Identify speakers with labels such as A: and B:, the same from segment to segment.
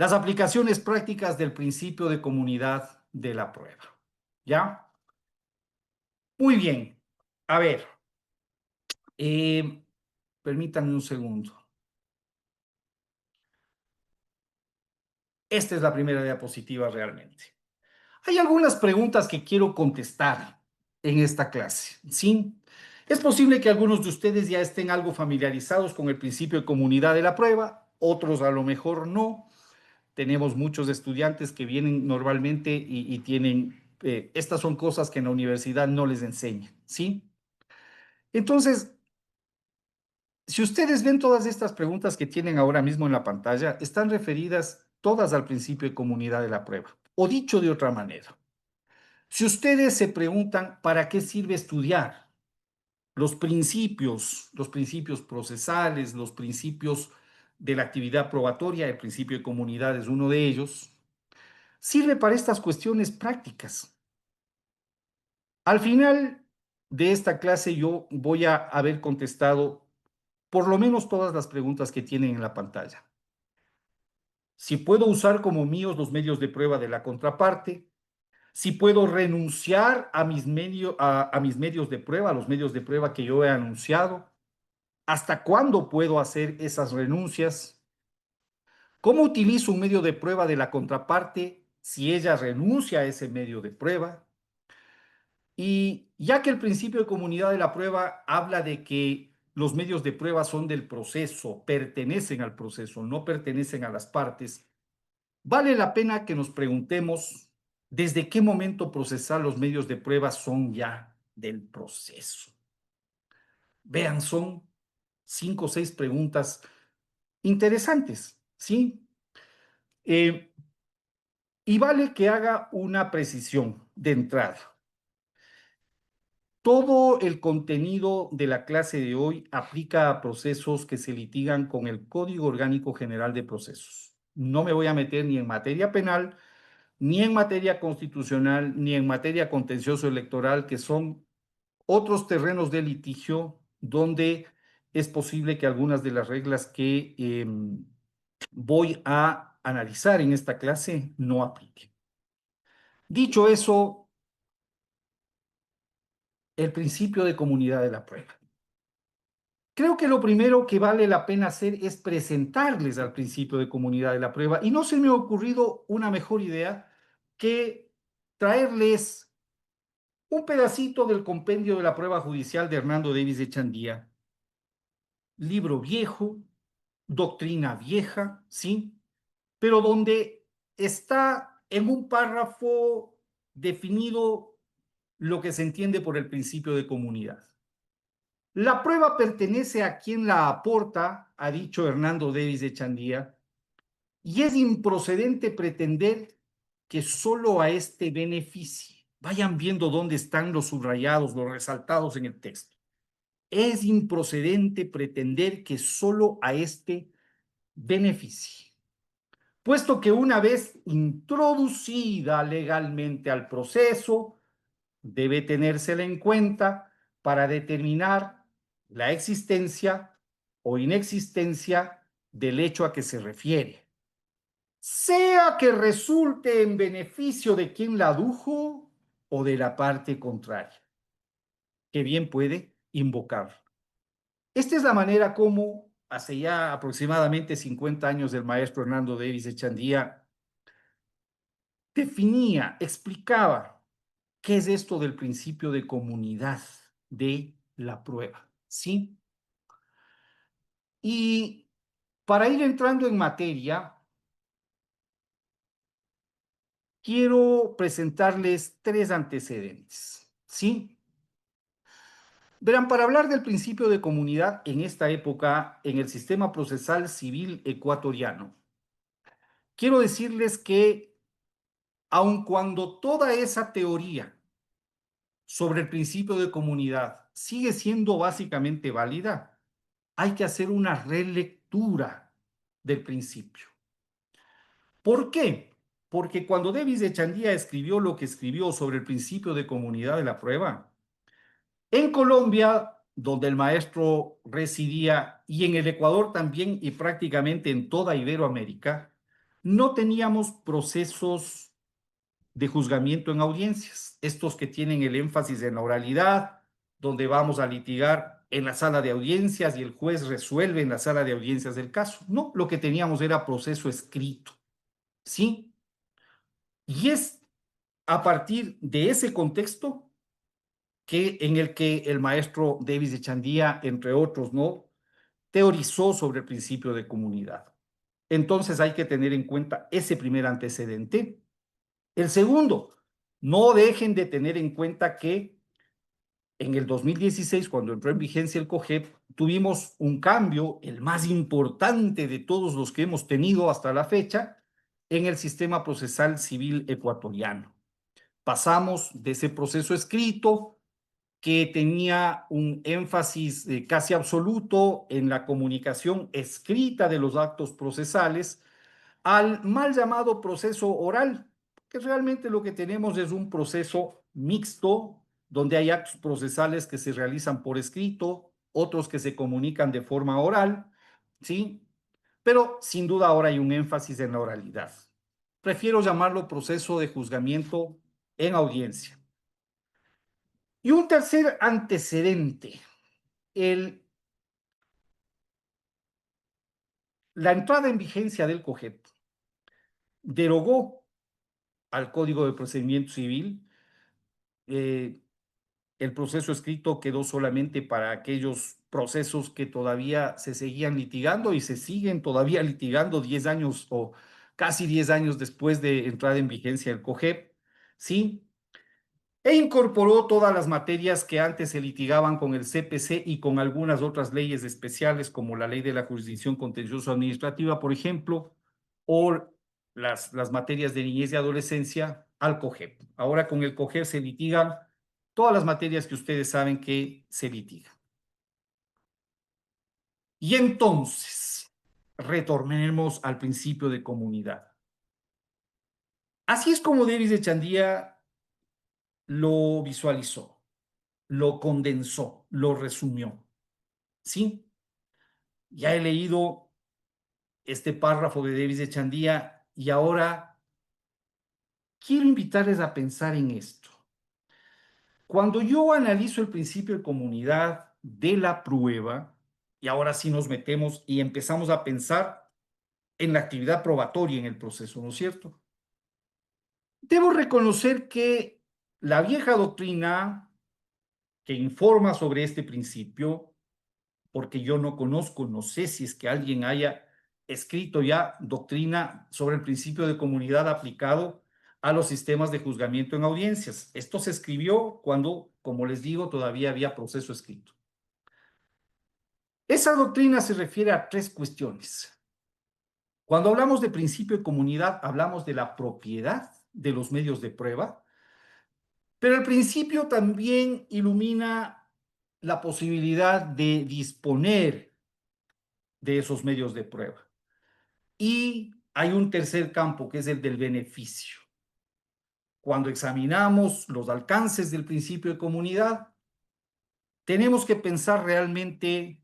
A: Las aplicaciones prácticas del principio de comunidad de la prueba. ¿Ya? Muy bien. A ver, eh, permítanme un segundo. Esta es la primera diapositiva realmente. Hay algunas preguntas que quiero contestar en esta clase, ¿sí? Es posible que algunos de ustedes ya estén algo familiarizados con el principio de comunidad de la prueba, otros a lo mejor no. Tenemos muchos estudiantes que vienen normalmente y tienen, estas son cosas que en la universidad no les enseñan, ¿sí? Entonces, si ustedes ven todas estas preguntas que tienen ahora mismo en la pantalla, están referidas todas al principio de comunidad de la prueba. O dicho de otra manera, si ustedes se preguntan para qué sirve estudiar los principios procesales, los principios de la actividad probatoria, el principio de comunidad es uno de ellos, sirve para estas cuestiones prácticas. Al final de esta clase yo voy a haber contestado por lo menos todas las preguntas que tienen en la pantalla. Si puedo usar como míos los medios de prueba de la contraparte, si puedo renunciar a mis medios de prueba, a los medios de prueba que yo he anunciado, hasta cuándo puedo hacer esas renuncias, cómo utilizo un medio de prueba de la contraparte si ella renuncia a ese medio de prueba. Y ya que el principio de comunidad de la prueba habla de que los medios de prueba son del proceso, pertenecen al proceso, no pertenecen a las partes, vale la pena que nos preguntemos desde qué momento procesar los medios de prueba son ya del proceso. Vean, son 5 o 6 preguntas interesantes, ¿sí? Eh, y vale que haga una precisión de entrada. Todo el contenido de la clase de hoy aplica a procesos que se litigan con el Código Orgánico General de Procesos. No me voy a meter ni en materia penal, ni en materia constitucional, ni en materia contencioso electoral, que son otros terrenos de litigio donde es posible que algunas de las reglas que voy a analizar en esta clase no apliquen. Dicho eso, el principio de comunidad de la prueba. Creo que lo primero que vale la pena hacer es presentarles al principio de comunidad de la prueba y no se me ha ocurrido una mejor idea que traerles un pedacito del compendio de la prueba judicial de Hernando Davis de Chandía, libro viejo, doctrina vieja, ¿sí? Pero donde está en un párrafo definido lo que se entiende por el principio de comunidad. La prueba pertenece a quien la aporta, ha dicho Hernando Davis de Chandía, y es improcedente pretender que solo a este beneficie. Vayan viendo dónde están los subrayados, los resaltados en el texto. Es improcedente pretender que solo a este beneficie, puesto que una vez introducida legalmente al proceso, debe tenérsela en cuenta para determinar la existencia o inexistencia del hecho a que se refiere, sea que resulte en beneficio de quien la adujo o de la parte contraria, que bien puede invocar. Esta es la manera como, hace ya aproximadamente 50 años, el maestro Hernando Davis Echandía definía, explicaba qué es esto del principio de comunidad de la prueba, ¿sí? Y para ir entrando en materia, quiero presentarles 3 antecedentes, ¿sí? Verán, para hablar del principio de comunidad en esta época en el sistema procesal civil ecuatoriano, quiero decirles que aun cuando toda esa teoría sobre el principio de comunidad sigue siendo básicamente válida, hay que hacer una relectura del principio. ¿Por qué? Porque cuando Davis de Chandía escribió lo que escribió sobre el principio de comunidad de la prueba, en Colombia, donde el maestro residía, y en el Ecuador también, y prácticamente en toda Iberoamérica, no teníamos procesos de juzgamiento en audiencias, estos que tienen el énfasis en la oralidad, donde vamos a litigar en la sala de audiencias y el juez resuelve en la sala de audiencias del caso. No, lo que teníamos era proceso escrito, ¿sí? Y es a partir de ese contexto en el que el maestro Davis Echandía, entre otros, ¿no?, teorizó sobre el principio de comunidad. Entonces hay que tener en cuenta ese primer antecedente. El segundo, no dejen de tener en cuenta que en el 2016, cuando entró en vigencia el COGEP, tuvimos un cambio, el más importante de todos los que hemos tenido hasta la fecha, en el sistema procesal civil ecuatoriano. Pasamos de ese proceso escrito que tenía un énfasis casi absoluto en la comunicación escrita de los actos procesales al mal llamado proceso oral, que realmente lo que tenemos es un proceso mixto, donde hay actos procesales que se realizan por escrito, otros que se comunican de forma oral, ¿sí? Pero sin duda ahora hay un énfasis en la oralidad. Prefiero llamarlo proceso de juzgamiento en audiencia. Y un tercer antecedente, el, la entrada en vigencia del COGEP derogó al Código de Procedimiento Civil. eh, el proceso escrito quedó solamente para aquellos procesos que todavía se seguían litigando y se siguen todavía litigando 10 años o casi 10 años después de entrada en vigencia el COGEP, ¿sí? E incorporó todas las materias que antes se litigaban con el CPC y con algunas otras leyes especiales, como la ley de la jurisdicción contencioso administrativa, por ejemplo, o las materias de niñez y adolescencia al COGEP. Ahora con el COGEP se litigan todas las materias que ustedes saben que se litigan. Y entonces, retornemos al principio de comunidad. Así es como Davis de Chandía lo visualizó, lo condensó, lo resumió. Sí, ya he leído este párrafo de Davis de Chandía y ahora quiero invitarles a pensar en esto. Cuando yo analizo el principio de comunidad de la prueba, y ahora sí nos metemos y empezamos a pensar en la actividad probatoria en el proceso, ¿no es cierto? Debo reconocer que la vieja doctrina que informa sobre este principio, porque yo no conozco, no sé si es que alguien haya escrito ya doctrina sobre el principio de comunidad aplicado a los sistemas de juzgamiento en audiencias. Esto se escribió cuando, como les digo, todavía había proceso escrito. Esa doctrina se refiere a tres cuestiones. Cuando hablamos de principio de comunidad, hablamos de la propiedad de los medios de prueba, pero el principio también ilumina la posibilidad de disponer de esos medios de prueba. Y hay un tercer campo que es el del beneficio. Cuando examinamos los alcances del principio de comunidad, tenemos que pensar realmente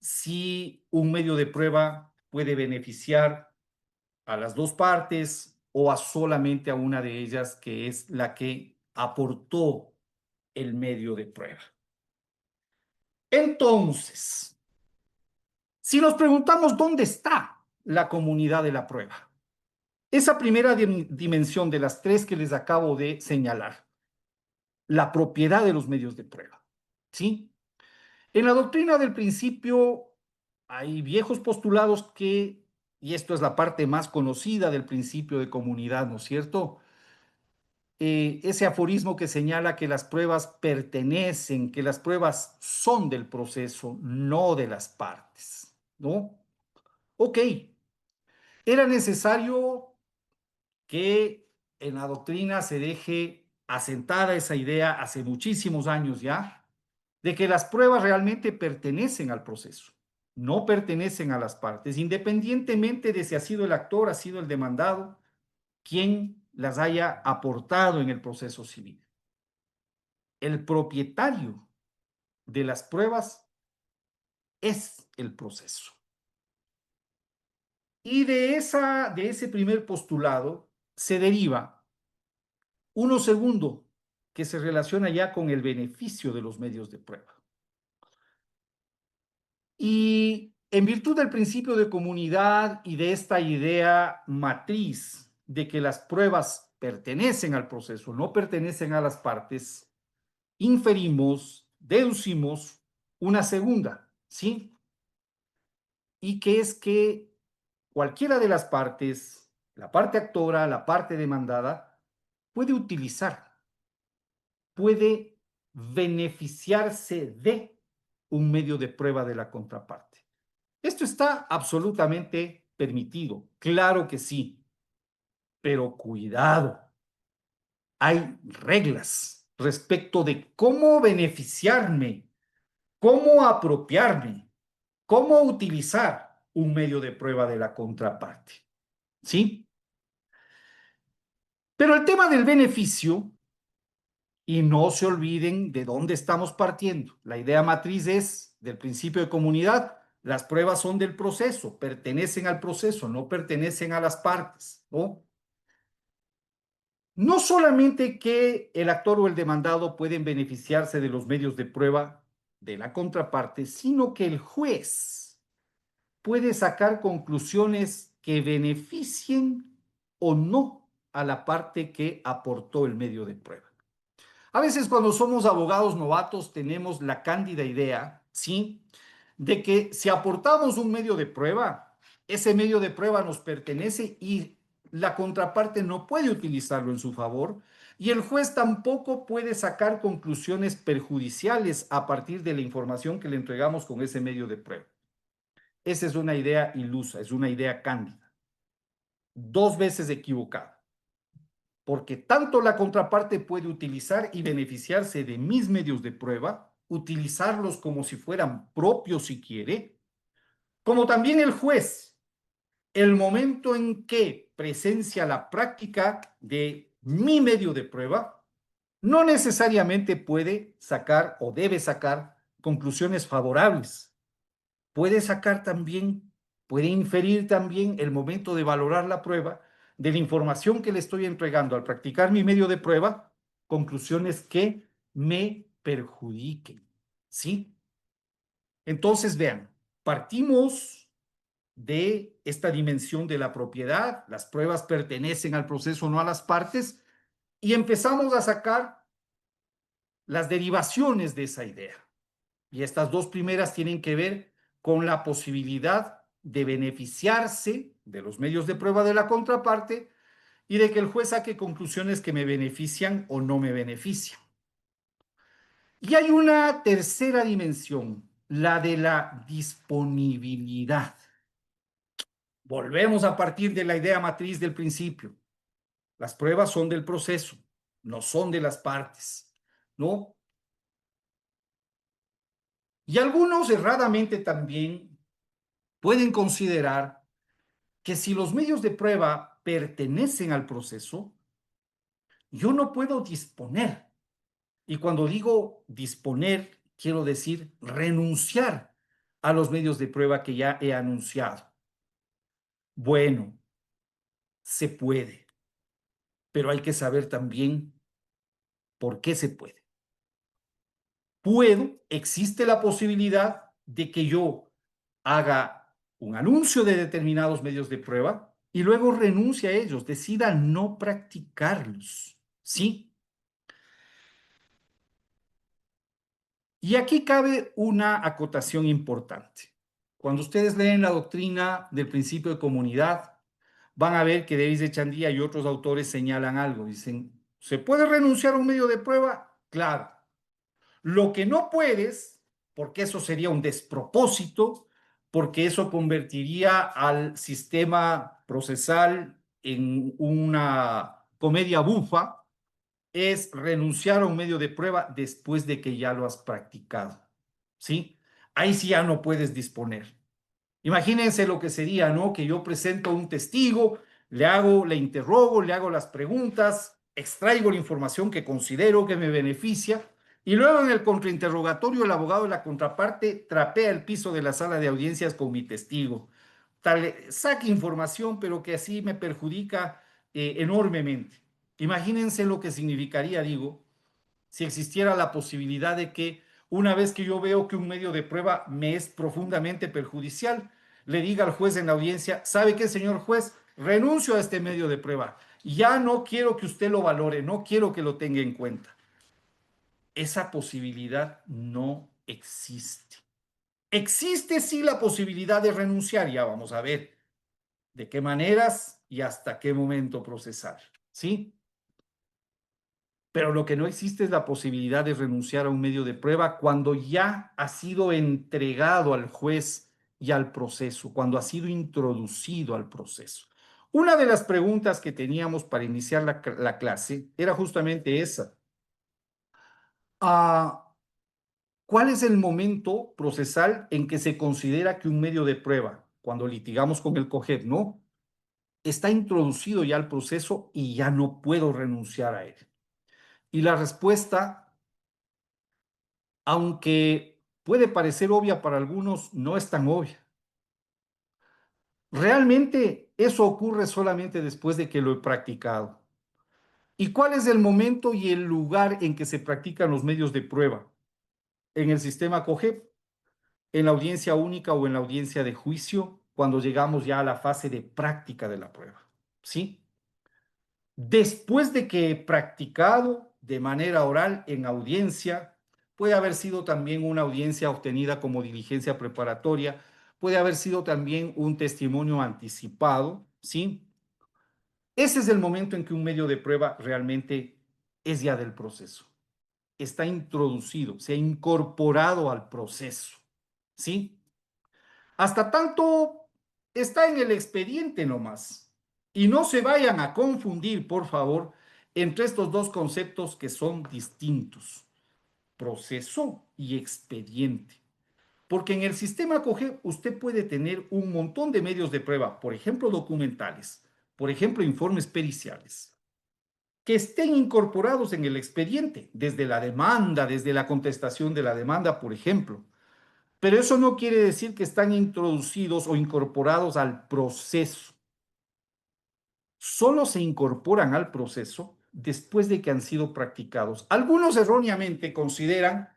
A: si un medio de prueba puede beneficiar a las dos partes o a solamente a una de ellas, que es la que aportó el medio de prueba. Entonces, si nos preguntamos dónde está la comunidad de la prueba, esa primera dimensión de las tres que les acabo de señalar, la propiedad de los medios de prueba, ¿sí? En la doctrina del principio hay viejos postulados que, y esto es la parte más conocida del principio de comunidad, ¿no es cierto? Ese aforismo que señala que las pruebas pertenecen, que las pruebas son del proceso, no de las partes, ¿no? Ok, era necesario que en la doctrina se deje asentada esa idea hace muchísimos años ya, de que las pruebas realmente pertenecen al proceso, no pertenecen a las partes, independientemente de si ha sido el actor, ha sido el demandado, quien las haya aportado en el proceso civil. El propietario de las pruebas es el proceso. Y de ese primer postulado se deriva uno segundo que se relaciona ya con el beneficio de los medios de prueba. Y en virtud del principio de comunidad y de esta idea matriz de que las pruebas pertenecen al proceso, no pertenecen a las partes, inferimos, deducimos una segunda, ¿sí? Y que es que cualquiera de las partes, la parte actora, la parte demandada, puede utilizar, puede beneficiarse de un medio de prueba de la contraparte. Esto está absolutamente permitido, claro que sí, pero cuidado, hay reglas respecto de cómo beneficiarme, cómo apropiarme, cómo utilizar un medio de prueba de la contraparte. ¿Sí? Pero el tema del beneficio, y no se olviden de dónde estamos partiendo. La idea matriz es del principio de comunidad. Las pruebas son del proceso, pertenecen al proceso, no pertenecen a las partes, ¿no? No solamente que el actor o el demandado pueden beneficiarse de los medios de prueba de la contraparte, sino que el juez puede sacar conclusiones que beneficien o no a la parte que aportó el medio de prueba. A veces cuando somos abogados novatos tenemos la cándida idea, ¿sí? De que si aportamos un medio de prueba, ese medio de prueba nos pertenece y la contraparte no puede utilizarlo en su favor y el juez tampoco puede sacar conclusiones perjudiciales a partir de la información que le entregamos con ese medio de prueba. Esa es una idea ilusa, es una idea cándida, dos veces equivocada, porque tanto la contraparte puede utilizar y beneficiarse de mis medios de prueba, utilizarlos como si fueran propios si quiere, como también el juez, el momento en que presencia la práctica de mi medio de prueba, no necesariamente puede sacar o debe sacar conclusiones favorables. Puede sacar también, puede inferir también el momento de valorar la prueba de la información que le estoy entregando al practicar mi medio de prueba, conclusiones que me perjudiquen. ¿Sí? Entonces, vean, partimos de esta dimensión de la propiedad, las pruebas pertenecen al proceso, no a las partes, y empezamos a sacar las derivaciones de esa idea. Y estas dos primeras tienen que ver con la posibilidad de beneficiarse de los medios de prueba de la contraparte y de que el juez saque conclusiones que me benefician o no me benefician. Y hay una tercera dimensión, la de la disponibilidad. Volvemos a partir de la idea matriz del principio. Las pruebas son del proceso, no son de las partes, ¿no? Y algunos erradamente también pueden considerar que si los medios de prueba pertenecen al proceso, yo no puedo disponer. Y cuando digo disponer, quiero decir renunciar a los medios de prueba que ya he anunciado. Bueno, se puede, pero hay que saber también por qué se puede. Existe la posibilidad de que yo haga un anuncio de determinados medios de prueba y luego renuncie a ellos, decida no practicarlos, ¿sí? Y aquí cabe una acotación importante. Cuando ustedes leen la doctrina del principio de comunidad, van a ver que Davis de Chandía y otros autores señalan algo. Dicen, ¿se puede renunciar a un medio de prueba? Claro. Lo que no puedes, porque eso sería un despropósito, porque eso convertiría al sistema procesal en una comedia bufa, es renunciar a un medio de prueba después de que ya lo has practicado. ¿Sí? Ahí sí ya no puedes disponer. Imagínense lo que sería, ¿no? Que yo presento a un testigo, le interrogo, le hago las preguntas, extraigo la información que considero que me beneficia y luego en el contrainterrogatorio el abogado de la contraparte trapea el piso de la sala de audiencias con mi testigo. tal, saque información, pero que así me perjudica enormemente. Imagínense lo que significaría, digo, si existiera la posibilidad de que una vez que yo veo que un medio de prueba me es profundamente perjudicial, le diga al juez en la audiencia, ¿sabe qué, señor juez? Renuncio a este medio de prueba. Ya no quiero que usted lo valore, no quiero que lo tenga en cuenta. Esa posibilidad no existe. Existe sí la posibilidad de renunciar, ya vamos a ver de qué maneras y hasta qué momento procesar, ¿sí? Pero lo que no existe es la posibilidad de renunciar a un medio de prueba cuando ya ha sido entregado al juez y al proceso, cuando ha sido introducido al proceso. Una de las preguntas que teníamos para iniciar la clase era justamente esa. Ah, ¿cuál es el momento procesal en que se considera que un medio de prueba, cuando litigamos con el COGEP, ¿no? Está introducido ya al proceso y ya no puedo renunciar a él? Y la respuesta, aunque puede parecer obvia para algunos, no es tan obvia. Realmente eso ocurre solamente después de que lo he practicado. ¿Y cuál es el momento y el lugar en que se practican los medios de prueba? En el sistema COGEP, en la audiencia única o en la audiencia de juicio, cuando llegamos ya a la fase de práctica de la prueba. ¿Sí? Después de que he practicado de manera oral en audiencia, puede haber sido también una audiencia obtenida como diligencia preparatoria, puede haber sido también un testimonio anticipado, ¿sí? Ese es el momento en que un medio de prueba realmente es ya del proceso, está introducido, se ha incorporado al proceso, ¿sí? Hasta tanto está en el expediente nomás. Y no se vayan a confundir, por favor, entre estos dos conceptos que son distintos, proceso y expediente. Porque en el sistema COGE usted puede tener un montón de medios de prueba, por ejemplo, documentales, por ejemplo, informes periciales, que estén incorporados en el expediente, desde la demanda, desde la contestación de la demanda, por ejemplo. Pero eso no quiere decir que están introducidos o incorporados al proceso. Solo se incorporan al proceso después de que han sido practicados. Algunos erróneamente consideran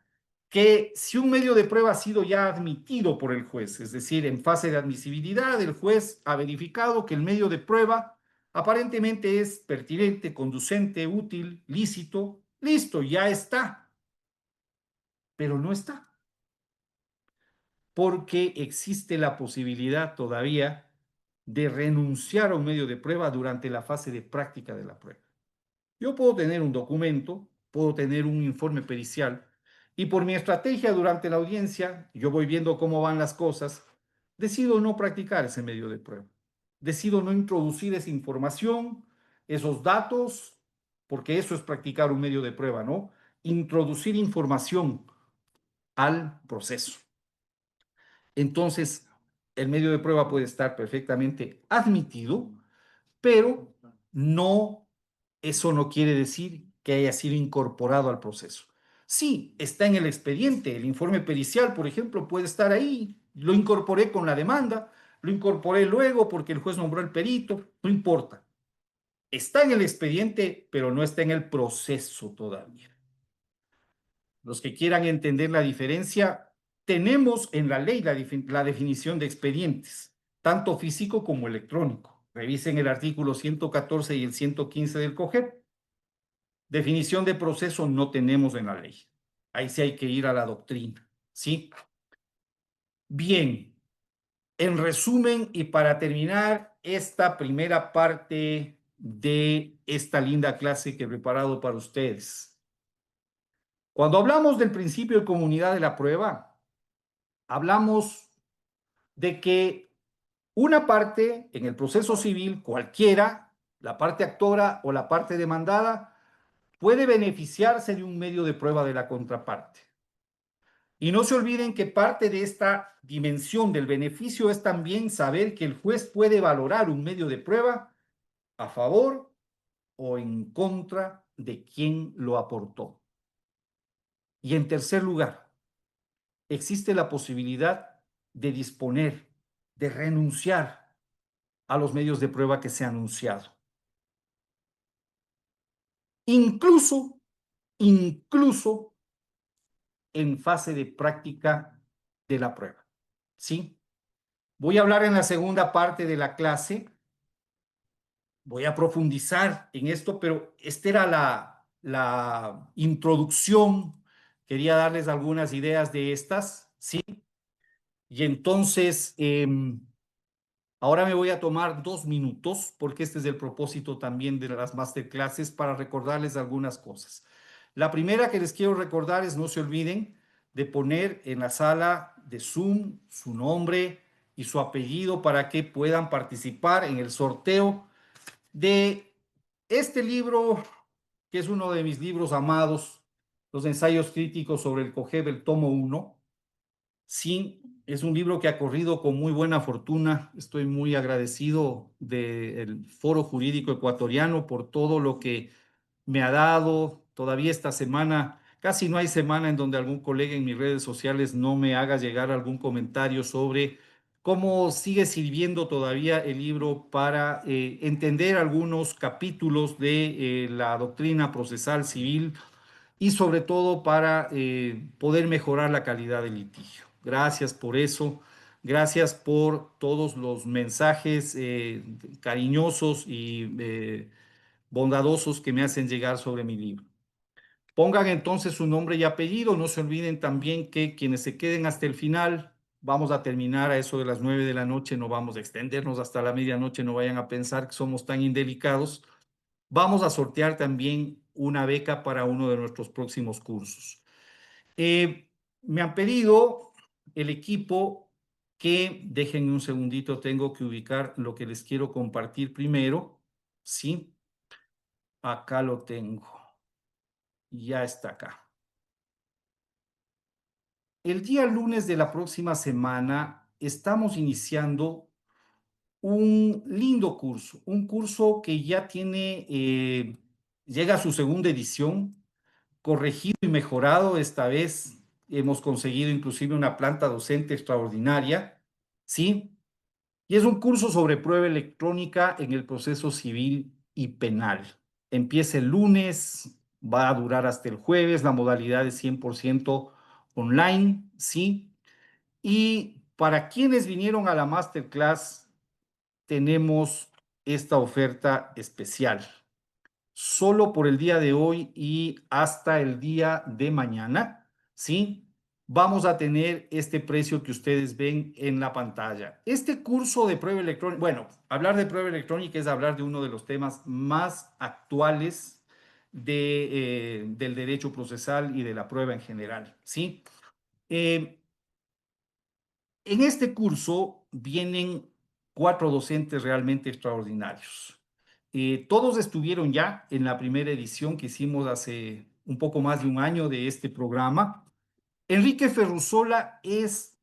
A: que si un medio de prueba ha sido ya admitido por el juez, es decir, en fase de admisibilidad, el juez ha verificado que el medio de prueba aparentemente es pertinente, conducente, útil, lícito, listo, ya está, pero no está, porque existe la posibilidad todavía de renunciar a un medio de prueba durante la fase de práctica de la prueba. Yo puedo tener un documento, puedo tener un informe pericial y por mi estrategia durante la audiencia, yo voy viendo cómo van las cosas, decido no practicar ese medio de prueba. Decido no introducir esa información, esos datos, porque eso es practicar un medio de prueba, ¿no? Introducir información al proceso. Entonces, el medio de prueba puede estar perfectamente admitido, pero no, eso no quiere decir que haya sido incorporado al proceso. Sí, está en el expediente, el informe pericial, por ejemplo, puede estar ahí. Lo incorporé con la demanda, lo incorporé luego porque el juez nombró el perito, no importa. Está en el expediente, pero no está en el proceso todavía. Los que quieran entender la diferencia, tenemos en la ley la definición de expedientes, tanto físico como electrónico. Revisen el artículo 114 y el 115 del COGEP. Definición de proceso no tenemos en la ley. Ahí sí hay que ir a la doctrina, ¿sí? Bien, en resumen y para terminar esta primera parte de esta linda clase que he preparado para ustedes. Cuando hablamos del principio de comunidad de la prueba, hablamos de que una parte en el proceso civil, cualquiera, la parte actora o la parte demandada, puede beneficiarse de un medio de prueba de la contraparte. Y no se olviden que parte de esta dimensión del beneficio es también saber que el juez puede valorar un medio de prueba a favor o en contra de quien lo aportó. Y en tercer lugar, existe la posibilidad de disponer de renunciar a los medios de prueba que se han anunciado. Incluso, incluso en fase de práctica de la prueba. ¿Sí? Voy a hablar en la segunda parte de la clase, voy a profundizar en esto, pero esta era la introducción. Quería darles algunas ideas de estas, ¿sí? Y entonces, ahora me voy a tomar 2 minutos, porque este es el propósito también de las masterclasses, para recordarles algunas cosas. La primera que les quiero recordar es: no se olviden de poner en la sala de Zoom su nombre y su apellido para que puedan participar en el sorteo de este libro, que es uno de mis libros amados, Los ensayos críticos sobre el COGEB, el tomo 1. Sí, es un libro que ha corrido con muy buena fortuna. Estoy muy agradecido del Foro Jurídico Ecuatoriano por todo lo que me ha dado. Todavía esta semana, casi no hay semana en donde algún colega en mis redes sociales no me haga llegar algún comentario sobre cómo sigue sirviendo todavía el libro para entender algunos capítulos de la doctrina procesal civil, y sobre todo para poder mejorar la calidad del litigio. Gracias por eso. Gracias por todos los mensajes cariñosos y bondadosos que me hacen llegar sobre mi libro. Pongan entonces su nombre y apellido. No se olviden también que quienes se queden hasta el final, vamos a terminar a eso de las 9 de la noche, no vamos a extendernos hasta la medianoche, no vayan a pensar que somos tan indelicados. Vamos a sortear también una beca para uno de nuestros próximos cursos. Me han pedido el equipo que, déjenme un segundito, tengo que ubicar lo que les quiero compartir primero. Sí, acá lo tengo. Ya está acá. El día lunes de la próxima semana estamos iniciando un lindo curso, un curso que ya llega a su segunda edición, corregido y mejorado. Esta vez hemos conseguido inclusive una planta docente extraordinaria, ¿sí? Y es un curso sobre prueba electrónica en el proceso civil y penal. Empieza el lunes, va a durar hasta el jueves, la modalidad es 100% online, ¿sí? Y para quienes vinieron a la masterclass, tenemos esta oferta especial. Solo por el día de hoy y hasta el día de mañana, ¿sí? Vamos a tener este precio que ustedes ven en la pantalla. Este curso de prueba electrónica, bueno, hablar de prueba electrónica es hablar de uno de los temas más actuales del derecho procesal y de la prueba en general, ¿sí? Eh, en este curso vienen 4 docentes realmente extraordinarios. Todos estuvieron ya en la primera edición que hicimos hace un poco más de un año de este programa. Enrique Ferrusola es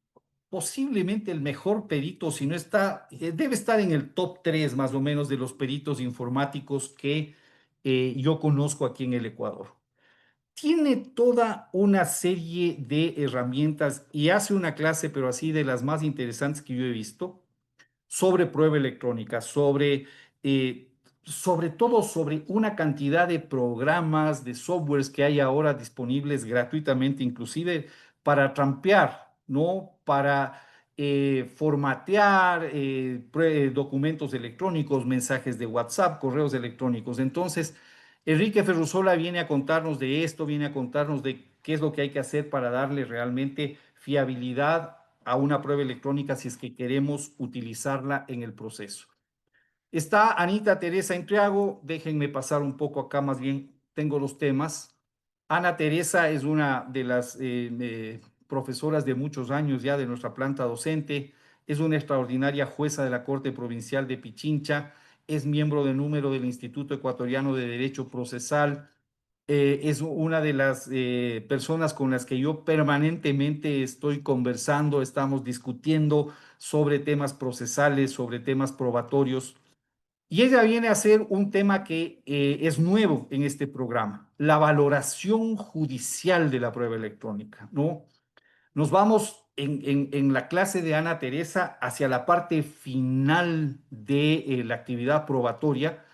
A: posiblemente el mejor perito, si no está, debe estar en el top 3 más o menos de los peritos informáticos que yo conozco aquí en el Ecuador. Tiene toda una serie de herramientas y hace una clase, pero así de las más interesantes que yo he visto, sobre prueba electrónica, eh, sobre todo sobre una cantidad de programas, de softwares que hay ahora disponibles gratuitamente, inclusive para trampear, ¿no? Para formatear documentos electrónicos, mensajes de WhatsApp, correos electrónicos. Entonces, Enrique Ferrusola viene a contarnos de esto, viene a contarnos de qué es lo que hay que hacer para darle realmente fiabilidad a una prueba electrónica si es que queremos utilizarla en el proceso. Está Anita Teresa Entriago, déjenme pasar un poco acá, más bien tengo los temas. Ana Teresa es una de las profesoras de muchos años ya de nuestra planta docente, es una extraordinaria jueza de la Corte Provincial de Pichincha, es miembro de número del Instituto Ecuatoriano de Derecho Procesal, es una de las personas con las que yo permanentemente estoy conversando, estamos discutiendo sobre temas procesales, sobre temas probatorios. Y ella viene a hacer un tema que es nuevo en este programa, la valoración judicial de la prueba electrónica, ¿no? Nos vamos en la clase de Ana Teresa hacia la parte final de la actividad probatoria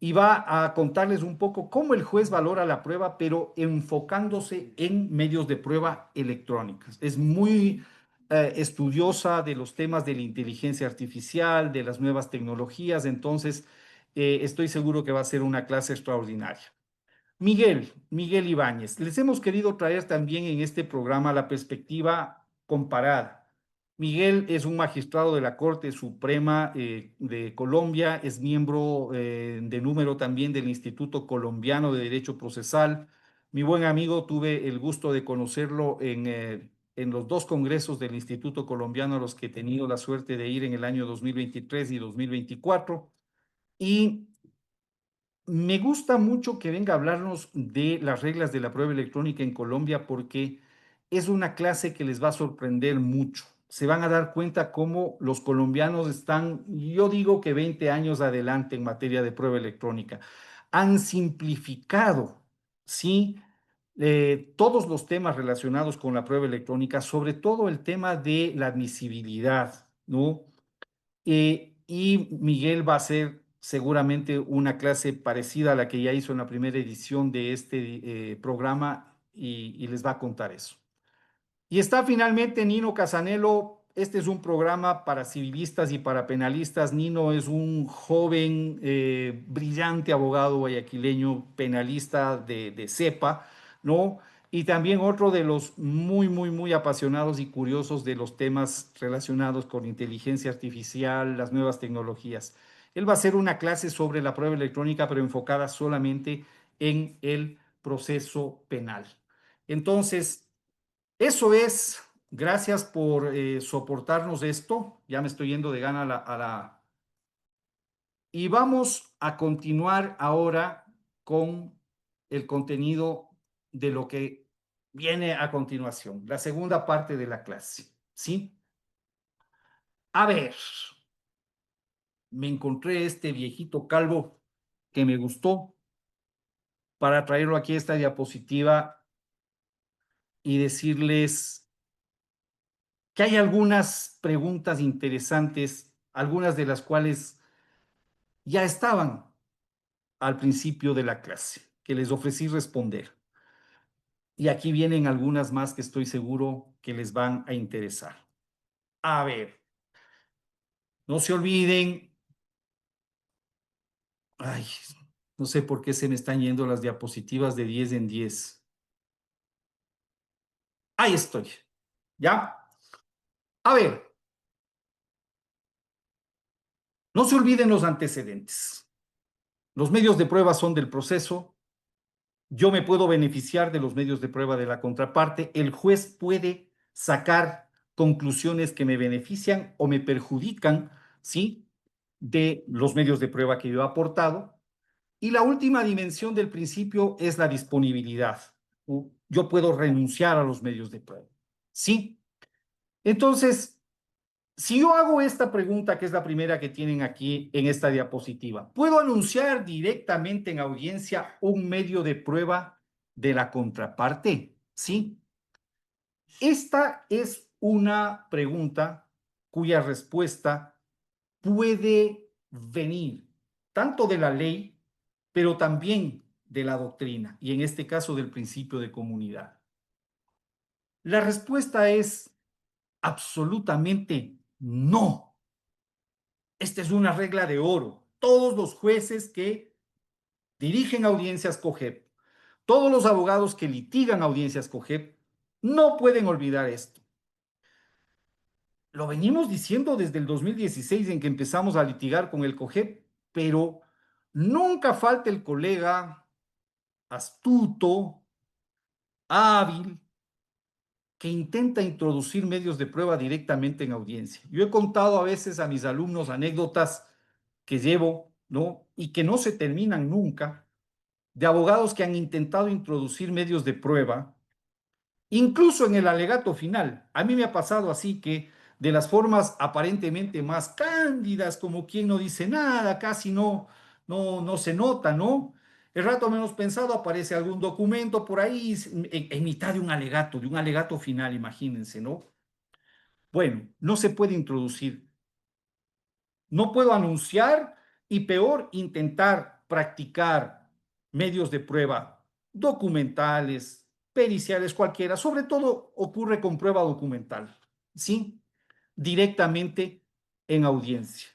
A: y va a contarles un poco cómo el juez valora la prueba, pero enfocándose en medios de prueba electrónicos. Es muy estudiosa de los temas de la inteligencia artificial, de las nuevas tecnologías, entonces estoy seguro que va a ser una clase extraordinaria. Miguel Ibáñez, les hemos querido traer también en este programa la perspectiva comparada. Miguel es un magistrado de la Corte Suprema de Colombia, es miembro de número también del Instituto Colombiano de Derecho Procesal. Mi buen amigo, tuve el gusto de conocerlo en los dos congresos del Instituto Colombiano a los que he tenido la suerte de ir en el año 2023 y 2024. Y me gusta mucho que venga a hablarnos de las reglas de la prueba electrónica en Colombia porque es una clase que les va a sorprender mucho. Se van a dar cuenta cómo los colombianos están, yo digo que 20 años adelante en materia de prueba electrónica. Han simplificado, ¿sí? Todos los temas relacionados con la prueba electrónica, sobre todo el tema de la admisibilidad, ¿no? Y Miguel va a hacer seguramente una clase parecida a la que ya hizo en la primera edición de este programa y les va a contar eso. Y está finalmente Nino Casanelo. Este es un programa para civilistas y para penalistas. Nino es un joven, brillante abogado guayaquileño, penalista de cepa, ¿no? Y también otro de los muy apasionados y curiosos de los temas relacionados con inteligencia artificial, las nuevas tecnologías. Él va a hacer una clase sobre la prueba electrónica, pero enfocada solamente en el proceso penal. Entonces, eso es. Gracias por soportarnos esto. Ya me estoy yendo de gana Y vamos a continuar ahora con el contenido de lo que viene a continuación, la segunda parte de la clase. ¿Sí? A ver, me encontré este viejito calvo que me gustó para traerlo aquí a esta diapositiva y decirles que hay algunas preguntas interesantes, algunas de las cuales ya estaban al principio de la clase, que les ofrecí responder. Y aquí vienen algunas más que estoy seguro que les van a interesar. A ver, no se olviden. Ay, no sé por qué se me están yendo las diapositivas de 10 en 10. Ahí estoy. ¿Ya? A ver, no se olviden los antecedentes. Los medios de prueba son del proceso. Yo me puedo beneficiar de los medios de prueba de la contraparte. El juez puede sacar conclusiones que me benefician o me perjudican, ¿sí? De los medios de prueba que yo he aportado. Y la última dimensión del principio es la disponibilidad. Yo puedo renunciar a los medios de prueba, ¿sí? Entonces, si yo hago esta pregunta, que es la primera que tienen aquí en esta diapositiva, ¿puedo anunciar directamente en audiencia un medio de prueba de la contraparte? Sí. Esta es una pregunta cuya respuesta puede venir tanto de la ley, pero también de la doctrina, y en este caso del principio de comunidad. La respuesta es absolutamente no. Esta es una regla de oro. Todos los jueces que dirigen audiencias COGEP, todos los abogados que litigan audiencias COGEP, no pueden olvidar esto. Lo venimos diciendo desde el 2016 en que empezamos a litigar con el COGEP, pero nunca falta el colega astuto, hábil, que intenta introducir medios de prueba directamente en audiencia. Yo he contado a veces a mis alumnos anécdotas que llevo, ¿no? Y que no se terminan nunca, de abogados que han intentado introducir medios de prueba, incluso en el alegato final. A mí me ha pasado así que de las formas aparentemente más cándidas, como quien no dice nada, casi no se nota, ¿no? El rato menos pensado aparece algún documento por ahí en mitad de un alegato final, imagínense, ¿no? Bueno, no se puede introducir. No puedo anunciar y peor, intentar practicar medios de prueba documentales, periciales, cualquiera. Sobre todo ocurre con prueba documental, ¿sí? Directamente en audiencia.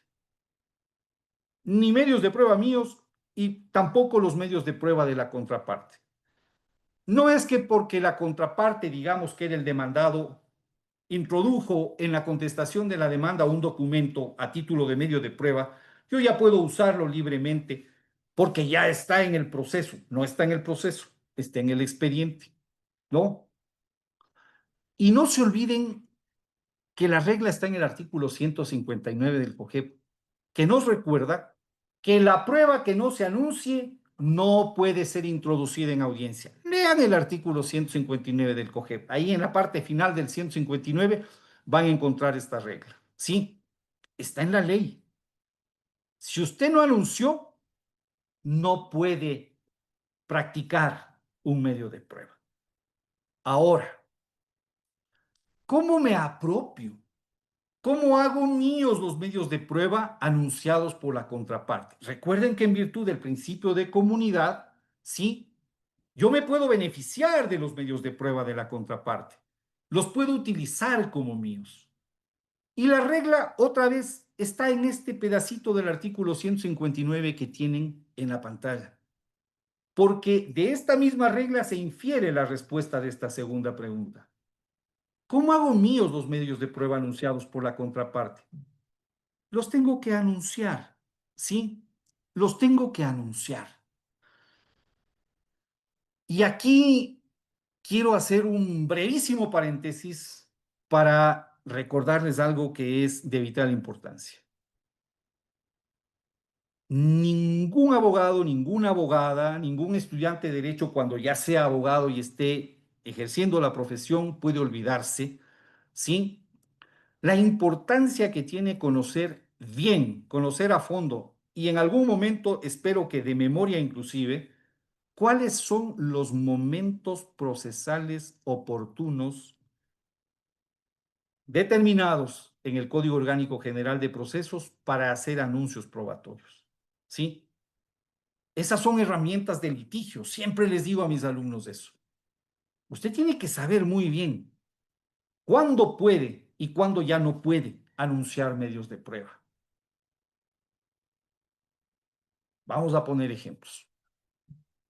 A: Ni medios de prueba míos y tampoco los medios de prueba de la contraparte. No es que porque la contraparte, digamos que era el demandado, introdujo en la contestación de la demanda un documento a título de medio de prueba, yo ya puedo usarlo libremente porque ya está en el proceso. No está en el proceso, está en el expediente, ¿no? Y no se olviden que la regla está en el artículo 159 del COGEP, que nos recuerda que la prueba que no se anuncie no puede ser introducida en audiencia. Lean el artículo 159 del COGEP. Ahí en la parte final del 159 van a encontrar esta regla. Sí, está en la ley. Si usted no anunció, no puede practicar un medio de prueba. Ahora, ¿cómo me apropio? ¿Cómo hago míos los medios de prueba anunciados por la contraparte? Recuerden que en virtud del principio de comunidad, sí, yo me puedo beneficiar de los medios de prueba de la contraparte. Los puedo utilizar como míos. Y la regla, otra vez, está en este pedacito del artículo 159 que tienen en la pantalla. Porque de esta misma regla se infiere la respuesta de esta segunda pregunta. ¿Cómo hago míos los medios de prueba anunciados por la contraparte? Los tengo que anunciar, ¿sí? Los tengo que anunciar. Y aquí quiero hacer un brevísimo paréntesis para recordarles algo que es de vital importancia. Ningún abogado, ninguna abogada, ningún estudiante de derecho cuando ya sea abogado y esté ejerciendo la profesión puede olvidarse, ¿sí? La importancia que tiene conocer bien, conocer a fondo y en algún momento, espero que de memoria inclusive, cuáles son los momentos procesales oportunos determinados en el Código Orgánico General de Procesos para hacer anuncios probatorios. ¿Sí? Esas son herramientas de litigio. Siempre les digo a mis alumnos eso. Usted tiene que saber muy bien cuándo puede y cuándo ya no puede anunciar medios de prueba. Vamos a poner ejemplos.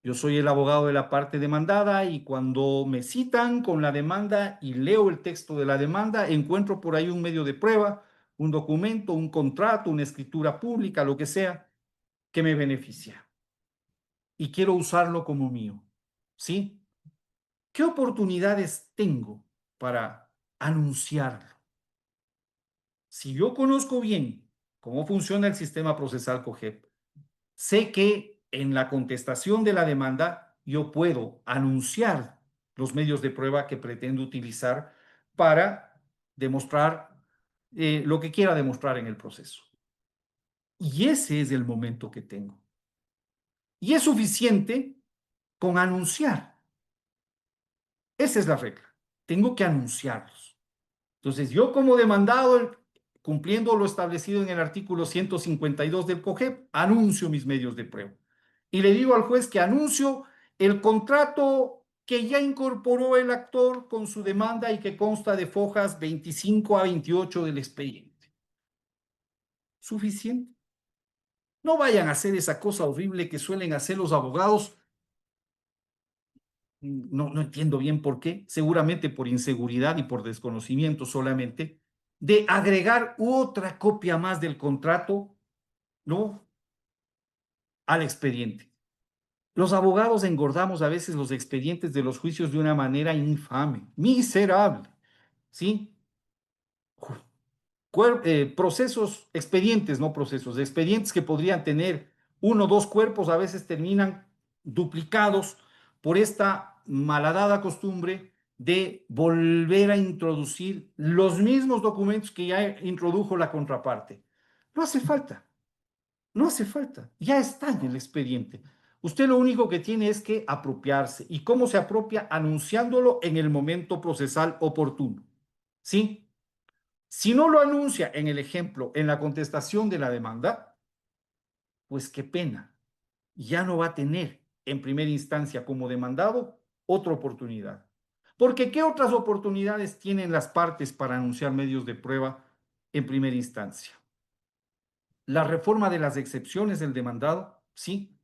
A: Yo soy el abogado de la parte demandada y cuando me citan con la demanda y leo el texto de la demanda, encuentro por ahí un medio de prueba, un documento, un contrato, una escritura pública, lo que sea, que me beneficia. Y quiero usarlo como mío. ¿Sí? ¿Qué oportunidades tengo para anunciarlo? Si yo conozco bien cómo funciona el sistema procesal COGEP, sé que en la contestación de la demanda yo puedo anunciar los medios de prueba que pretendo utilizar para demostrar lo que quiera demostrar en el proceso. Y ese es el momento que tengo. Y es suficiente con anunciar. Esa es la regla. Tengo que anunciarlos. Entonces, yo como demandado, cumpliendo lo establecido en el artículo 152 del COGEP, anuncio mis medios de prueba. Y le digo al juez que anuncio el contrato que ya incorporó el actor con su demanda y que consta de fojas 25 a 28 del expediente. Suficiente. No vayan a hacer esa cosa horrible que suelen hacer los abogados. No entiendo bien por qué, seguramente por inseguridad y por desconocimiento solamente, de agregar otra copia más del contrato, ¿no? Al expediente. Los abogados engordamos a veces los expedientes de los juicios de una manera infame, miserable, ¿sí? Procesos, expedientes, no procesos, expedientes que podrían tener uno o dos cuerpos, a veces terminan duplicados por esta malhadada costumbre de volver a introducir los mismos documentos que ya introdujo la contraparte. No hace falta, no hace falta, ya está en el expediente. Usted lo único que tiene es que apropiarse. ¿Y cómo se apropia? Anunciándolo en el momento procesal oportuno. ¿Sí? Si no lo anuncia en el ejemplo, en la contestación de la demanda, pues qué pena, ya no va a tener en primera instancia como demandado otra oportunidad. Porque ¿qué otras oportunidades tienen las partes para anunciar medios de prueba en primera instancia? La reforma de las excepciones del demandado, sí.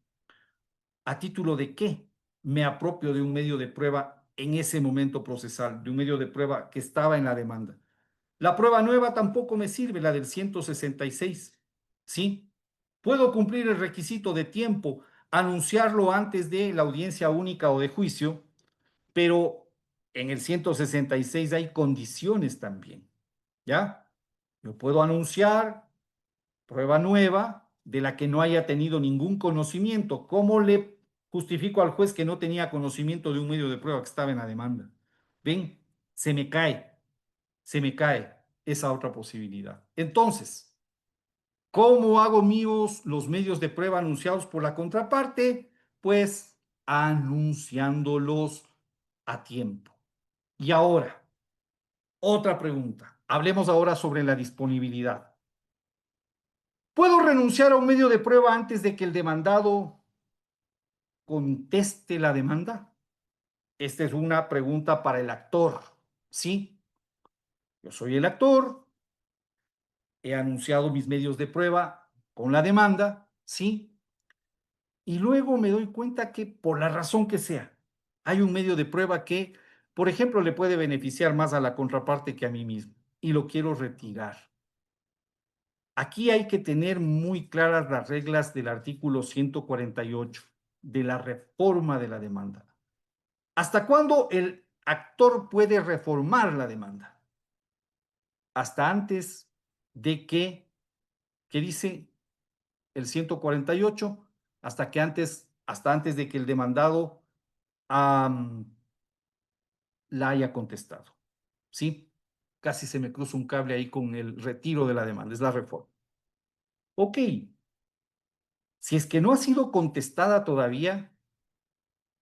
A: ¿A título de qué me apropio de un medio de prueba en ese momento procesal, de un medio de prueba que estaba en la demanda? La prueba nueva tampoco me sirve, la del 166. ¿Sí? Puedo cumplir el requisito de tiempo, anunciarlo antes de la audiencia única o de juicio, pero en el 166 hay condiciones también. ¿Ya? Yo puedo anunciar prueba nueva de la que no haya tenido ningún conocimiento. ¿Cómo le justifico al juez que no tenía conocimiento de un medio de prueba que estaba en la demanda? ¿Ven? Se me cae, se me cae esa otra posibilidad. Entonces, ¿cómo hago míos los medios de prueba anunciados por la contraparte? Pues anunciándolos a tiempo. Y ahora, otra pregunta. Hablemos ahora sobre la disponibilidad. ¿Puedo renunciar a un medio de prueba antes de que el demandado conteste la demanda? Esta es una pregunta para el actor. Sí, yo soy el actor, he anunciado mis medios de prueba con la demanda, sí, y luego me doy cuenta que por la razón que sea, hay un medio de prueba que, por ejemplo, le puede beneficiar más a la contraparte que a mí mismo y lo quiero retirar. Aquí hay que tener muy claras las reglas del artículo 148 de la reforma de la demanda. ¿Hasta cuándo el actor puede reformar la demanda? Hasta antes de ¿qué dice el 148? Hasta antes de que el demandado um, la haya contestado. ¿Sí? Casi se me cruza un cable ahí con el retiro de la demanda, es la reforma. Ok, si es que no ha sido contestada todavía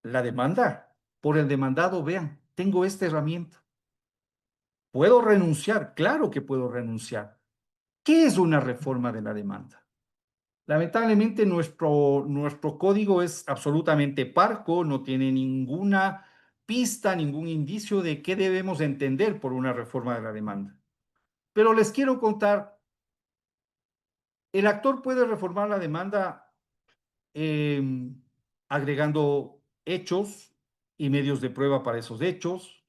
A: la demanda por el demandado, vean, tengo esta herramienta. ¿Puedo renunciar? Claro que puedo renunciar. ¿Qué es una reforma de la demanda? Lamentablemente nuestro código es absolutamente parco, no tiene ninguna pista, ningún indicio de qué debemos entender por una reforma de la demanda. Pero les quiero contar, el actor puede reformar la demanda eh, agregando hechos y medios de prueba para esos hechos,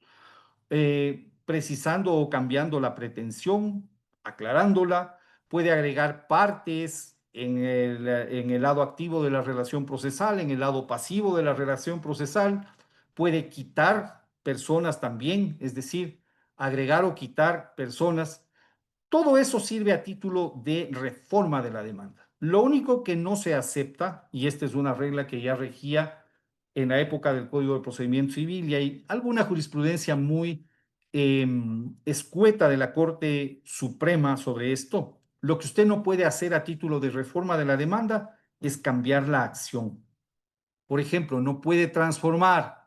A: precisando o cambiando la pretensión, aclarándola, puede agregar partes en el lado activo de la relación procesal, en el lado pasivo de la relación procesal, puede quitar personas también, es decir, agregar o quitar personas. Todo eso sirve a título de reforma de la demanda. Lo único que no se acepta, y esta es una regla que ya regía en la época del Código de Procedimiento Civil, y hay alguna jurisprudencia muy escueta de la Corte Suprema sobre esto, lo que usted no puede hacer a título de reforma de la demanda es cambiar la acción. Por ejemplo, no puede transformar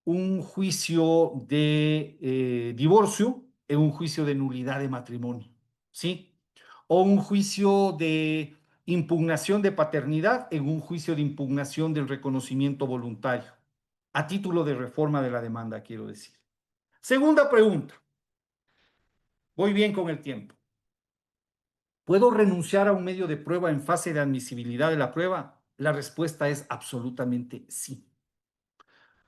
A: un juicio de divorcio en un juicio de nulidad de matrimonio, ¿sí? O un juicio de impugnación de paternidad en un juicio de impugnación del reconocimiento voluntario, a título de reforma de la demanda, quiero decir. Segunda pregunta, voy bien con el tiempo. ¿Puedo renunciar a un medio de prueba en fase de admisibilidad de la prueba? La respuesta es absolutamente sí.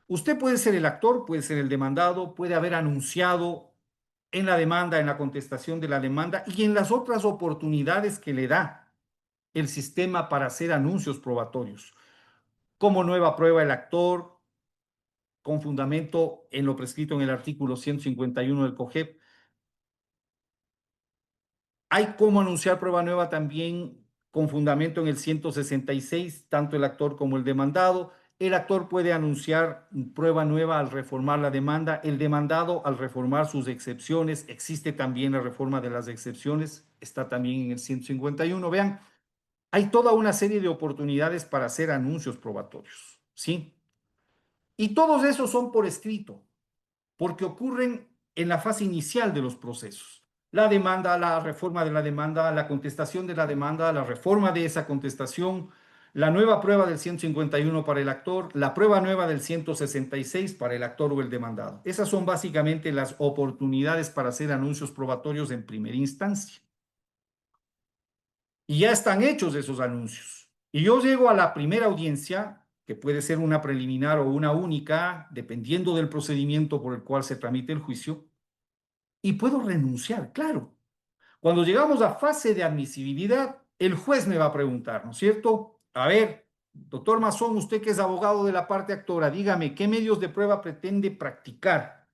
A: Usted puede ser el actor, puede ser el demandado, puede haber anunciado en la demanda, en la contestación de la demanda y en las otras oportunidades que le da el sistema para hacer anuncios probatorios. Como nueva prueba el actor, con fundamento en lo prescrito en el artículo 151 del COGEP. Hay como anunciar prueba nueva también con fundamento en el 166, tanto el actor como el demandado. El actor puede anunciar prueba nueva al reformar la demanda, el demandado al reformar sus excepciones. Existe también la reforma de las excepciones, está también en el 151. Vean, hay toda una serie de oportunidades para hacer anuncios probatorios, ¿sí? Y todos esos son por escrito, porque ocurren en la fase inicial de los procesos. la demanda, la reforma de la demanda, la contestación de la demanda, la reforma de esa contestación, la nueva prueba del 151 para el actor, la prueba nueva del 166 para el actor o el demandado. Esas son básicamente las oportunidades para hacer anuncios probatorios en primera instancia. Y ya están hechos esos anuncios. Y yo llego a la primera audiencia, que puede ser una preliminar o una única, dependiendo del procedimiento por el cual se tramite el juicio, y puedo renunciar, claro. Cuando llegamos a fase de admisibilidad, el juez me va a preguntar, ¿no es cierto? A ver, doctor Mazón, usted que es abogado de la parte actora, dígame, ¿qué medios de prueba pretende practicar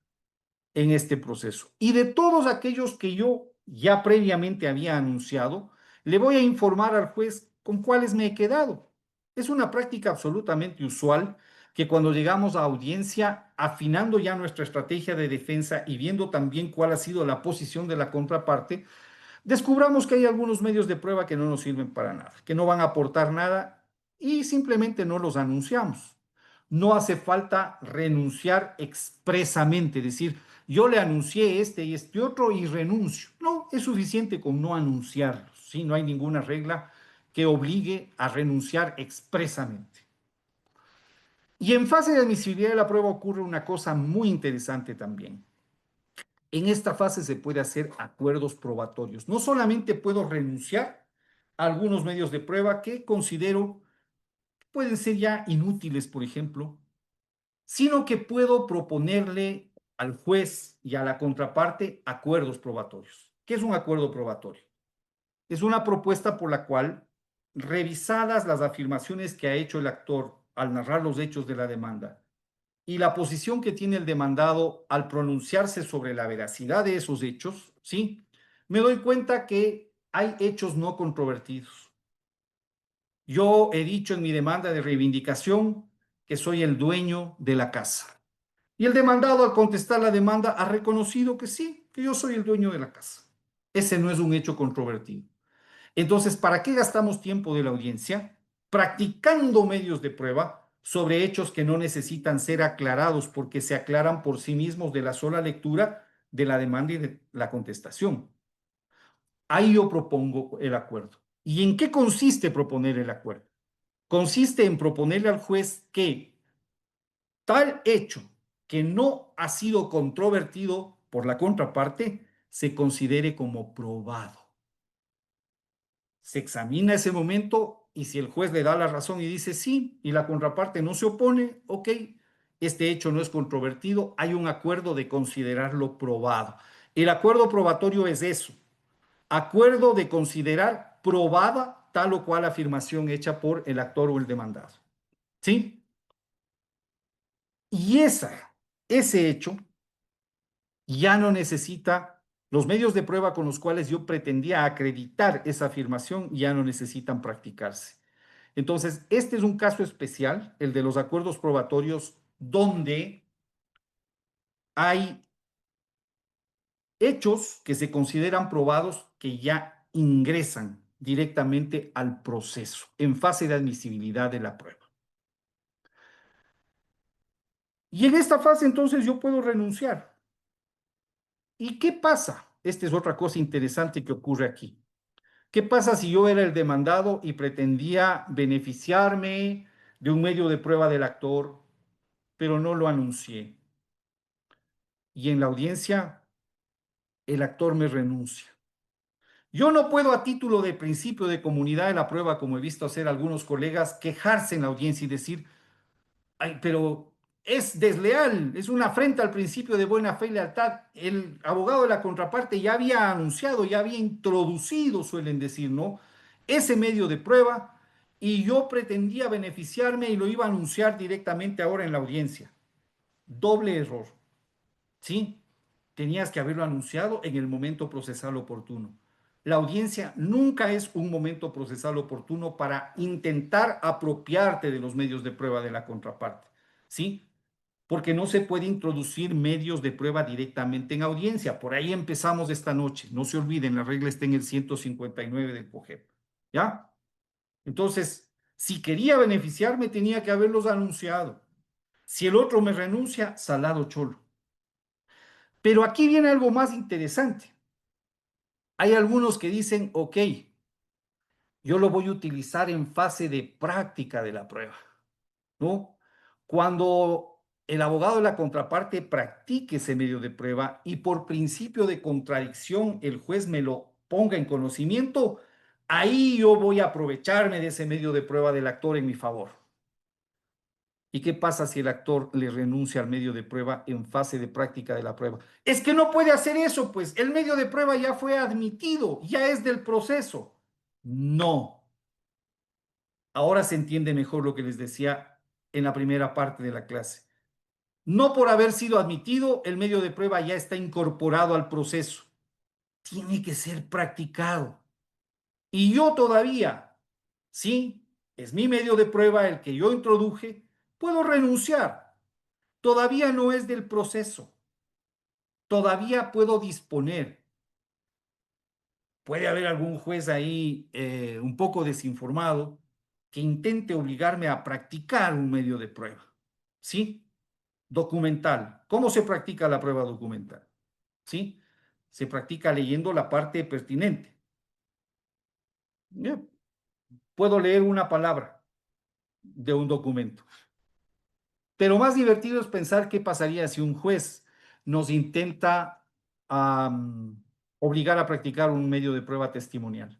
A: en este proceso? Y de todos aquellos que yo ya previamente había anunciado, le voy a informar al juez con cuáles me he quedado. Es una práctica absolutamente usual que cuando llegamos a audiencia, afinando ya nuestra estrategia de defensa y viendo también cuál ha sido la posición de la contraparte, descubramos que hay algunos medios de prueba que no nos sirven para nada, que no van a aportar nada y simplemente no los anunciamos. No hace falta renunciar expresamente, decir, yo le anuncié este y este otro y renuncio. No, es suficiente con no anunciarlos, ¿sí? No hay ninguna regla que obligue a renunciar expresamente. Y en fase de admisibilidad de la prueba ocurre una cosa muy interesante también. En esta fase se puede hacer acuerdos probatorios. No solamente puedo renunciar a algunos medios de prueba que considero pueden ser ya inútiles, por ejemplo, sino que puedo proponerle al juez y a la contraparte acuerdos probatorios. ¿Qué es un acuerdo probatorio? Es una propuesta por la cual, revisadas las afirmaciones que ha hecho el actor al narrar los hechos de la demanda, y la posición que tiene el demandado al pronunciarse sobre la veracidad de esos hechos, ¿sí? Me doy cuenta que hay hechos no controvertidos. Yo he dicho en mi demanda de reivindicación que soy el dueño de la casa. Y el demandado al contestar la demanda ha reconocido que sí, que yo soy el dueño de la casa. Ese no es un hecho controvertido. Entonces, ¿para qué gastamos tiempo de la audiencia practicando medios de prueba sobre hechos que no necesitan ser aclarados porque se aclaran por sí mismos de la sola lectura de la demanda y de la contestación? Ahí yo propongo el acuerdo. ¿Y en qué consiste proponer el acuerdo? Consiste en proponerle al juez que tal hecho que no ha sido controvertido por la contraparte se considere como probado. Se examina ese momento y si el juez le da la razón y dice sí y la contraparte no se opone, ok, este hecho no es controvertido, hay un acuerdo de considerarlo probado. El acuerdo probatorio es eso, acuerdo de considerar probada tal o cual afirmación hecha por el actor o el demandado. ¿Sí? Y ese hecho ya no necesita, los medios de prueba con los cuales yo pretendía acreditar esa afirmación ya no necesitan practicarse. Entonces, este es un caso especial, el de los acuerdos probatorios, donde hay hechos que se consideran probados que ya ingresan directamente al proceso en fase de admisibilidad de la prueba. Y en esta fase entonces yo puedo renunciar. ¿Y qué pasa? Esta es otra cosa interesante que ocurre aquí. ¿Qué pasa si yo era el demandado y pretendía beneficiarme de un medio de prueba del actor, pero no lo anuncié? Y en la audiencia el actor me renuncia. Yo no puedo a título de principio de comunidad de la prueba, como he visto hacer algunos colegas, quejarse en la audiencia y decir, ay, pero es desleal, es una afrenta al principio de buena fe y lealtad. El abogado de la contraparte ya había anunciado, ya había introducido, suelen decir, ¿no? Ese medio de prueba y yo pretendía beneficiarme y lo iba a anunciar directamente ahora en la audiencia. Doble error, ¿sí? Tenías que haberlo anunciado en el momento procesal oportuno. La audiencia nunca es un momento procesal oportuno para intentar apropiarte de los medios de prueba de la contraparte, ¿sí? Porque no se puede introducir medios de prueba directamente en audiencia. Por ahí empezamos esta noche. No se olviden, la regla está en el 159 del COGEP, ¿ya? Entonces, si quería beneficiarme, tenía que haberlos anunciado. Si el otro me renuncia, salado cholo. Pero aquí viene algo más interesante. Hay algunos que dicen, ok, yo lo voy a utilizar en fase de práctica de la prueba, ¿no? Cuando el abogado de la contraparte practique ese medio de prueba y por principio de contradicción el juez me lo ponga en conocimiento, ahí yo voy a aprovecharme de ese medio de prueba del actor en mi favor. ¿Y qué pasa si el actor le renuncia al medio de prueba en fase de práctica de la prueba? Es que no puede hacer eso, pues el medio de prueba ya fue admitido, ya es del proceso. No. Ahora se entiende mejor lo que les decía en la primera parte de la clase. No por haber sido admitido, el medio de prueba ya está incorporado al proceso. Tiene que ser practicado. Y yo todavía, sí, es mi medio de prueba el que yo introduje, puedo renunciar. Todavía no es del proceso. Todavía puedo disponer. Puede haber algún juez ahí un poco desinformado que intente obligarme a practicar un medio de prueba. ¿Sí? Documental. ¿Cómo se practica la prueba documental? ¿Sí? Se practica leyendo la parte pertinente. Bien. Puedo leer una palabra de un documento. Pero más divertido es pensar qué pasaría si un juez nos intenta obligar a practicar un medio de prueba testimonial.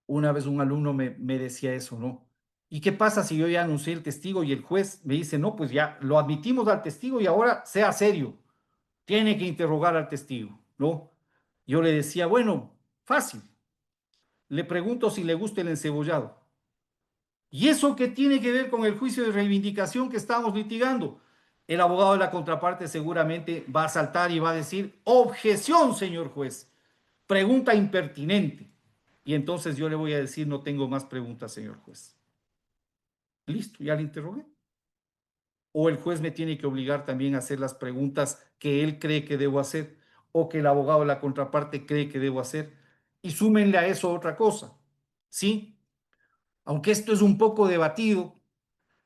A: Una vez un alumno me decía eso, ¿no? ¿Y qué pasa si yo ya anuncié el testigo y el juez me dice, no, pues ya lo admitimos al testigo y ahora sea serio, tiene que interrogar al testigo, ¿no? Yo le decía, bueno, fácil, le pregunto si le gusta el encebollado. ¿Y eso qué tiene que ver con el juicio de reivindicación que estamos litigando? El abogado de la contraparte seguramente va a saltar y va a decir, objeción, señor juez, pregunta impertinente. Y entonces yo le voy a decir, no tengo más preguntas, señor juez. Listo, ya le interrogué. O el juez me tiene que obligar también a hacer las preguntas que él cree que debo hacer o que el abogado de la contraparte cree que debo hacer. Y súmenle a eso otra cosa. ¿Sí? Aunque esto es un poco debatido,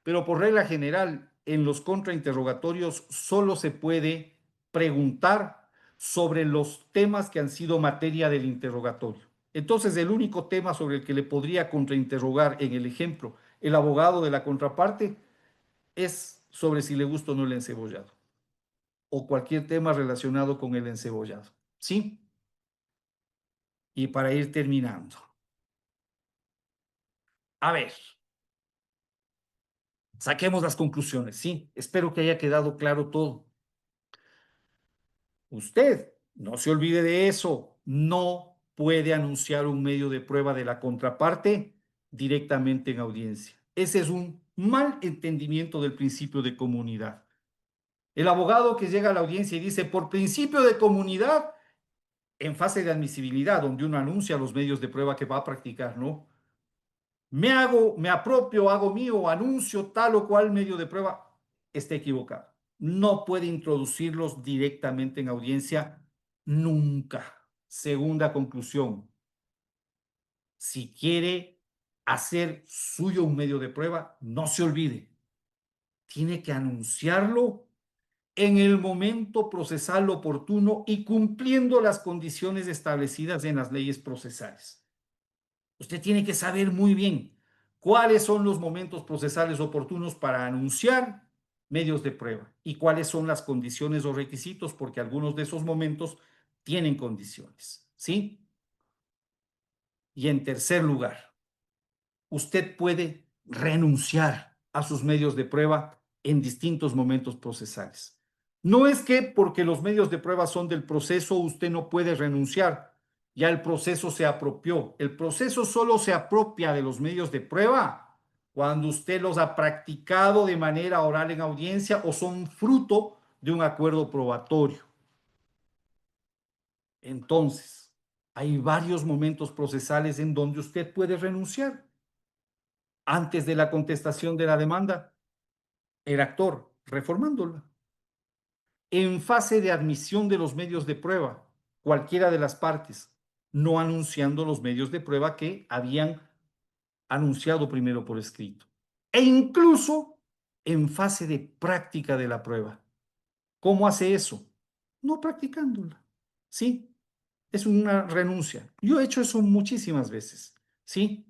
A: pero por regla general, en los contrainterrogatorios solo se puede preguntar sobre los temas que han sido materia del interrogatorio. Entonces, el único tema sobre el que le podría contrainterrogar en el ejemplo el abogado de la contraparte es sobre si le gusta o no el encebollado o cualquier tema relacionado con el encebollado. ¿Sí? Y para ir terminando. A ver, saquemos las conclusiones. Sí, espero que haya quedado claro todo. Usted, no se olvide de eso, no puede anunciar un medio de prueba de la contraparte directamente en audiencia. Ese es un mal entendimiento del principio de comunidad. El abogado que llega a la audiencia y dice, por principio de comunidad, en fase de admisibilidad, donde uno anuncia los medios de prueba que va a practicar, ¿no? Me apropio, hago mío, anuncio tal o cual medio de prueba, está equivocado. No puede introducirlos directamente en audiencia nunca. Segunda conclusión, si quiere hacer suyo un medio de prueba, no se olvide, tiene que anunciarlo en el momento procesal oportuno y cumpliendo las condiciones establecidas en las leyes procesales. Usted tiene que saber muy bien cuáles son los momentos procesales oportunos para anunciar medios de prueba y cuáles son las condiciones o requisitos, porque algunos de esos momentos tienen condiciones, ¿sí? Y en tercer lugar, usted puede renunciar a sus medios de prueba en distintos momentos procesales. No es que porque los medios de prueba son del proceso, usted no puede renunciar. Ya el proceso se apropió. El proceso solo se apropia de los medios de prueba cuando usted los ha practicado de manera oral en audiencia o son fruto de un acuerdo probatorio. Entonces, hay varios momentos procesales en donde usted puede renunciar. Antes de la contestación de la demanda, el actor, reformándola. En fase de admisión de los medios de prueba, cualquiera de las partes, no anunciando los medios de prueba que habían anunciado primero por escrito. E incluso en fase de práctica de la prueba. ¿Cómo hace eso? No practicándola. ¿Sí? es una renuncia. Yo he hecho eso muchísimas veces, ¿sí?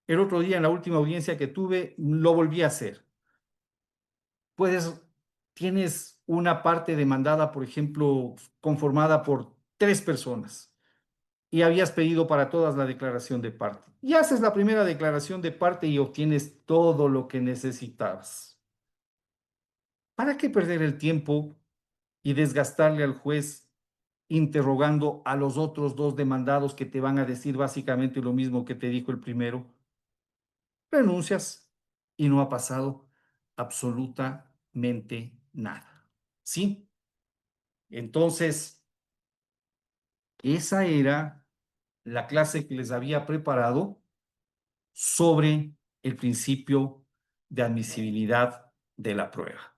A: El otro día en la última audiencia que tuve, lo volví a hacer. Puedes, tienes una parte demandada, por ejemplo, conformada por tres personas y habías pedido para todas la declaración de parte. Y haces la primera declaración de parte y obtienes todo lo que necesitabas. ¿Para qué perder el tiempo y desgastarle al juez interrogando a los otros dos demandados que te van a decir básicamente lo mismo que te dijo el primero? Renuncias y no ha pasado absolutamente nada. ¿Sí? Entonces, esa era la clase que les había preparado sobre el principio de admisibilidad de la prueba.